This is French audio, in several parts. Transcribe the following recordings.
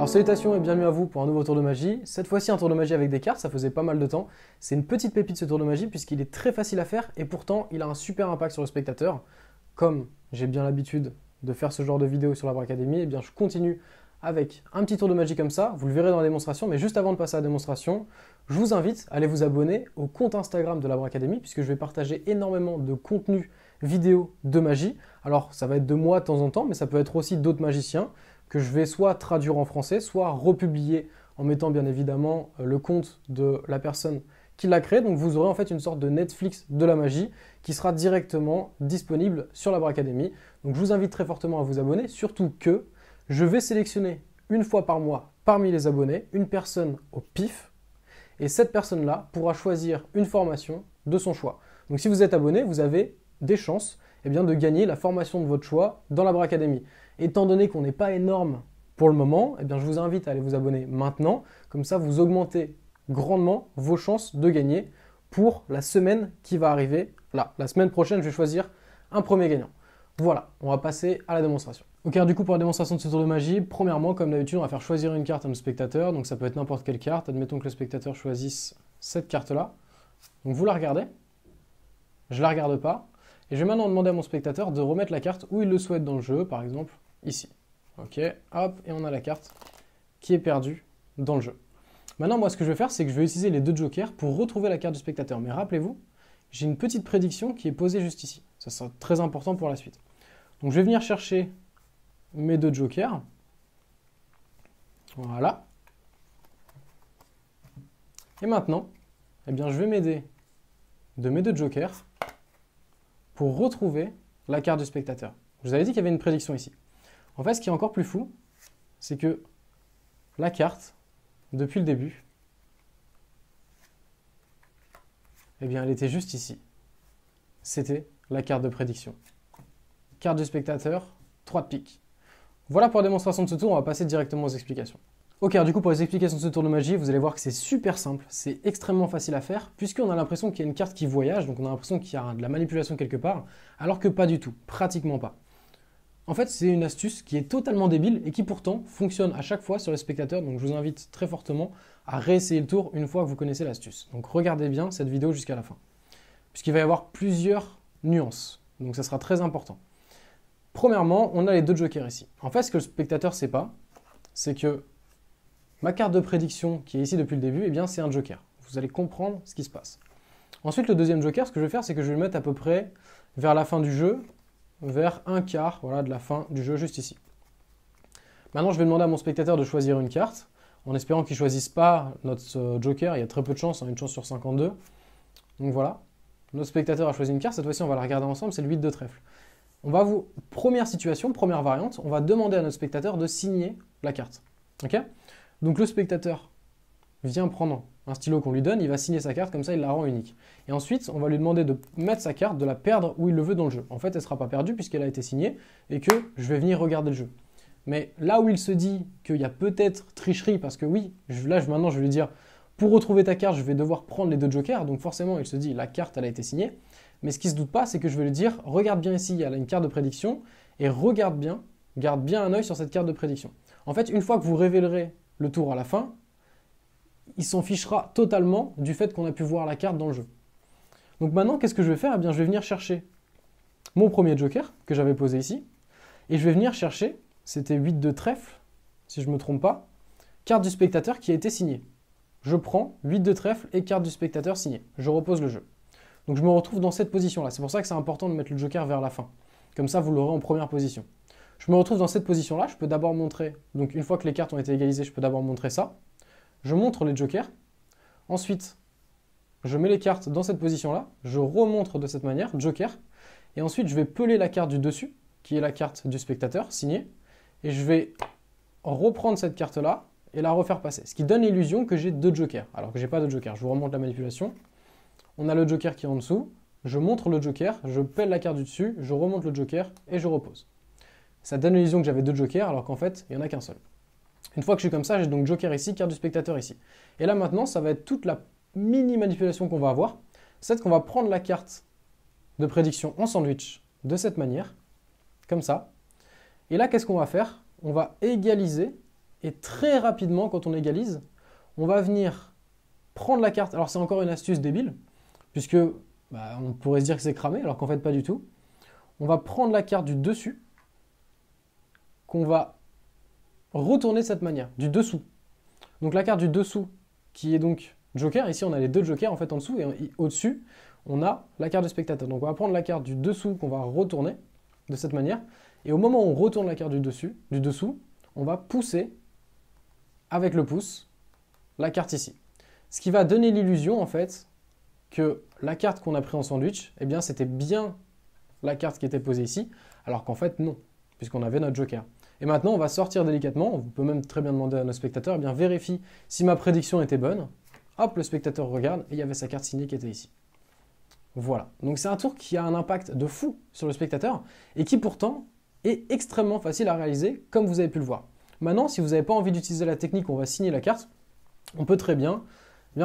Alors salutations et bienvenue à vous pour un nouveau tour de magie. Cette fois-ci un tour de magie avec des cartes, ça faisait pas mal de temps. C'est une petite pépite ce tour de magie puisqu'il est très facile à faire et pourtant il a un super impact sur le spectateur. Comme j'ai bien l'habitude de faire ce genre de vidéo sur l'Abracadémie, eh bien je continue avec un petit tour de magie comme ça. Vous le verrez dans la démonstration, mais juste avant de passer à la démonstration, je vous invite à aller vous abonner au compte Instagram de l'Abracadémie puisque je vais partager énormément de contenu vidéo de magie. Alors ça va être de moi de temps en temps, mais ça peut être aussi d'autres magiciens que je vais soit traduire en français, soit republier en mettant bien évidemment le compte de la personne qui l'a créé. Donc vous aurez en fait une sorte de Netflix de la magie qui sera directement disponible sur l'Abracadémie. Donc je vous invite très fortement à vous abonner, surtout que je vais sélectionner une fois par mois parmi les abonnés une personne au pif et cette personne-là pourra choisir une formation de son choix. Donc si vous êtes abonné, vous avez des chances de gagner la formation de votre choix dans l'Abracadémie. Étant donné qu'on n'est pas énorme pour le moment, je vous invite à aller vous abonner maintenant. Comme ça, vous augmentez grandement vos chances de gagner pour la semaine qui va arriver. Là, la semaine prochaine, je vais choisir un premier gagnant. Voilà, on va passer à la démonstration. Ok, alors du coup, pour la démonstration de ce tour de magie, premièrement, comme d'habitude, on va faire choisir une carte à notre spectateur. Donc ça peut être n'importe quelle carte. Admettons que le spectateur choisisse cette carte-là. Donc vous la regardez. Je ne la regarde pas. Et je vais maintenant demander à mon spectateur de remettre la carte où il le souhaite dans le jeu, par exemple ici. Ok, hop, et on a la carte qui est perdue dans le jeu. Maintenant, moi, ce que je vais faire, c'est que je vais utiliser les deux jokers pour retrouver la carte du spectateur. Mais rappelez-vous, j'ai une petite prédiction qui est posée juste ici. Ça sera très important pour la suite. Donc, je vais venir chercher mes deux jokers. Voilà. Et maintenant, je vais m'aider de mes deux jokers pour retrouver la carte du spectateur. Je vous avais dit qu'il y avait une prédiction ici. En fait, ce qui est encore plus fou, c'est que la carte, depuis le début, elle était juste ici. C'était la carte de prédiction. Carte du spectateur, 3 de pique. Voilà pour la démonstration de ce tour, on va passer directement aux explications. Ok, alors du coup pour les explications de ce tour de magie, vous allez voir que c'est super simple, c'est extrêmement facile à faire, puisqu'on a l'impression qu'il y a une carte qui voyage, donc on a l'impression qu'il y a de la manipulation quelque part, alors que pas du tout, pratiquement pas. En fait, c'est une astuce qui est totalement débile et qui pourtant fonctionne à chaque fois sur les spectateurs, donc je vous invite très fortement à réessayer le tour une fois que vous connaissez l'astuce. Donc regardez bien cette vidéo jusqu'à la fin, puisqu'il va y avoir plusieurs nuances, donc ça sera très important. Premièrement, on a les deux jokers ici. En fait, ce que le spectateur ne sait pas, c'est que ma carte de prédiction qui est ici depuis le début, c'est un joker. Vous allez comprendre ce qui se passe. Ensuite, le deuxième joker, ce que je vais faire, c'est que je vais le mettre à peu près vers la fin du jeu, vers un quart de la fin du jeu, juste ici. Maintenant, je vais demander à mon spectateur de choisir une carte, en espérant qu'il ne choisisse pas notre joker. Il y a très peu de chance, une chance sur 52. Donc voilà, notre spectateur a choisi une carte. Cette fois-ci, on va la regarder ensemble, c'est le 8 de trèfle. Première situation, première variante, on va demander à notre spectateur de signer la carte. Ok ? Donc le spectateur vient prendre un stylo qu'on lui donne, il va signer sa carte, comme ça il la rend unique. Et ensuite, on va lui demander de mettre sa carte, de la perdre où il le veut dans le jeu. En fait, elle ne sera pas perdue puisqu'elle a été signée et que je vais venir regarder le jeu. Mais là où il se dit qu'il y a peut-être tricherie, parce que oui, maintenant je vais lui dire, pour retrouver ta carte, je vais devoir prendre les deux jokers, donc forcément il se dit, la carte elle a été signée. Mais ce qui ne se doute pas, c'est que je vais lui dire, regarde bien ici, il y a une carte de prédiction, et garde bien un œil sur cette carte de prédiction. En fait, une fois que vous révélerez le tour à la fin, il s'en fichera totalement du fait qu'on a pu voir la carte dans le jeu. Donc maintenant, qu'est-ce que je vais faire ? Je vais venir chercher mon premier joker que j'avais posé ici, et je vais venir chercher, c'était 8 de trèfle, si je ne me trompe pas, carte du spectateur qui a été signée. Je prends 8 de trèfle et carte du spectateur signée. Je repose le jeu. Donc je me retrouve dans cette position-là. C'est pour ça que c'est important de mettre le joker vers la fin. Comme ça, vous l'aurez en première position. Je me retrouve dans cette position-là. Je peux d'abord montrer, donc une fois que les cartes ont été égalisées, je peux d'abord montrer ça. Je montre les jokers. Ensuite, je mets les cartes dans cette position-là. Je remontre de cette manière, joker. Et ensuite, je vais peler la carte du dessus, qui est la carte du spectateur, signée. Et je vais reprendre cette carte-là et la refaire passer. Ce qui donne l'illusion que j'ai deux jokers, alors que je n'ai pas de joker. Je vous remonte la manipulation. On a le joker qui est en dessous. Je montre le joker, je pèle la carte du dessus, je remonte le joker et je repose. Ça donne l'illusion que j'avais deux jokers, alors qu'en fait, il n'y en a qu'un seul. Une fois que je suis comme ça, j'ai donc joker ici, carte du spectateur ici. Et là maintenant, ça va être toute la mini manipulation qu'on va avoir. C'est qu'on va prendre la carte de prédiction en sandwich de cette manière, comme ça. Et là, qu'est-ce qu'on va faire ? On va égaliser Et très rapidement, quand on égalise, on va venir prendre la carte. Alors c'est encore une astuce débile, puisque on pourrait se dire que c'est cramé, alors qu'en fait pas du tout. On va prendre la carte du dessus, qu'on va retourner de cette manière, du dessous. Donc la carte du dessous, qui est donc joker, ici on a les deux jokers en fait en dessous, et au-dessus, on a la carte du spectateur. Donc on va prendre la carte du dessous qu'on va retourner de cette manière, et au moment où on retourne la carte du dessous, on va pousser avec le pouce la carte ici. Ce qui va donner l'illusion en fait que la carte qu'on a pris en sandwich, eh bien c'était bien la carte qui était posée ici, alors qu'en fait non, puisqu'on avait notre joker. Et maintenant on va sortir délicatement, on peut même très bien demander à nos spectateurs, eh bien vérifie si ma prédiction était bonne. Hop, le spectateur regarde et il y avait sa carte signée qui était ici. Voilà, donc c'est un tour qui a un impact de fou sur le spectateur et qui pourtant est extrêmement facile à réaliser comme vous avez pu le voir. Maintenant, si vous n'avez pas envie d'utiliser la technique où on va signer la carte, on peut très bien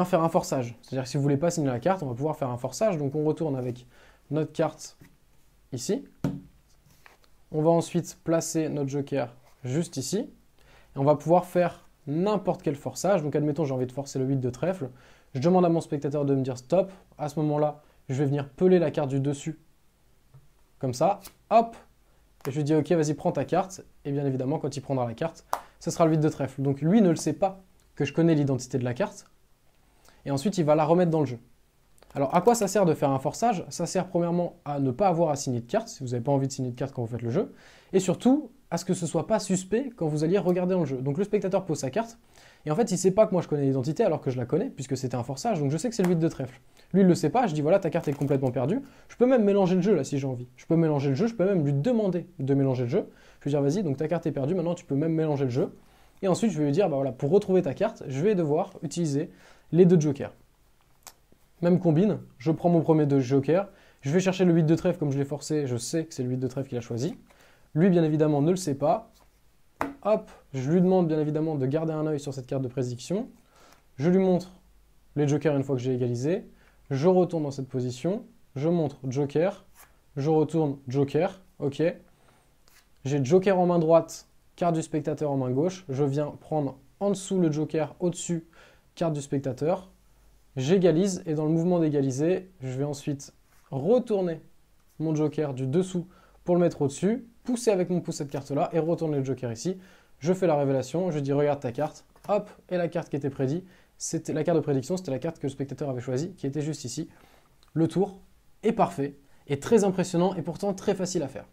faire un forçage. C'est-à-dire que si vous ne voulez pas signer la carte, on va pouvoir faire un forçage. Donc on retourne avec notre carte ici. On va ensuite placer notre joker juste ici. Et on va pouvoir faire n'importe quel forçage. Donc admettons, j'ai envie de forcer le 8 de trèfle. Je demande à mon spectateur de me dire stop. À ce moment-là, je vais venir peler la carte du dessus. Comme ça. Hop. Et je lui dis ok, vas-y, prends ta carte. Et bien évidemment, quand il prendra la carte, ce sera le 8 de trèfle. Donc lui ne le sait pas que je connais l'identité de la carte. Et ensuite, il va la remettre dans le jeu. Alors, à quoi ça sert de faire un forçage? Ça sert premièrement à ne pas avoir à signer de carte, si vous n'avez pas envie de signer de carte quand vous faites le jeu. Et surtout, à ce que ce ne soit pas suspect quand vous alliez regarder dans le jeu. Donc le spectateur pose sa carte. Et en fait, il ne sait pas que moi je connais l'identité alors que je la connais, puisque c'était un forçage. Donc je sais que c'est le 8 de trèfle. Lui, il ne le sait pas. Je dis voilà, ta carte est complètement perdue. Je peux même mélanger le jeu là si j'ai envie. Je peux mélanger le jeu. Je peux même lui demander de mélanger le jeu. Je vais dire vas-y, donc ta carte est perdue. Maintenant, tu peux même mélanger le jeu. Et ensuite, je vais lui dire bah voilà, pour retrouver ta carte, je vais devoir utiliser les deux jokers. Même combine, je prends mon premier de joker, je vais chercher le 8 de trèfle comme je l'ai forcé, je sais que c'est le 8 de trèfle qu'il a choisi. Lui, bien évidemment, ne le sait pas. Hop, je lui demande bien évidemment de garder un œil sur cette carte de prédiction. Je lui montre les jokers une fois que j'ai égalisé. Je retourne dans cette position, je montre joker, je retourne joker, ok. J'ai joker en main droite, carte du spectateur en main gauche. Je viens prendre en dessous le joker, au-dessus, carte du spectateur. J'égalise et dans le mouvement d'égaliser, je vais ensuite retourner mon joker du dessous pour le mettre au-dessus, pousser avec mon pouce cette carte-là et retourner le joker ici. Je fais la révélation, je dis regarde ta carte, hop, et la carte qui était prédite, c'était la carte de prédiction, c'était la carte que le spectateur avait choisie, qui était juste ici. Le tour est parfait, est très impressionnant et pourtant très facile à faire.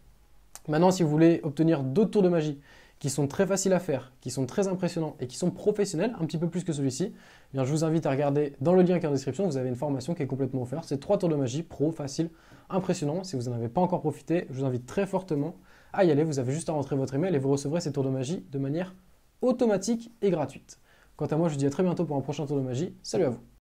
Maintenant, si vous voulez obtenir d'autres tours de magie qui sont très faciles à faire, qui sont très impressionnants et qui sont professionnels, un petit peu plus que celui-ci, eh bien, je vous invite à regarder dans le lien qui est en description, vous avez une formation qui est complètement offerte. C'est 3 tours de magie, pro, facile, impressionnant. Si vous n'en avez pas encore profité, je vous invite très fortement à y aller. Vous avez juste à rentrer votre email et vous recevrez ces tours de magie de manière automatique et gratuite. Quant à moi, je vous dis à très bientôt pour un prochain tour de magie. Salut à vous!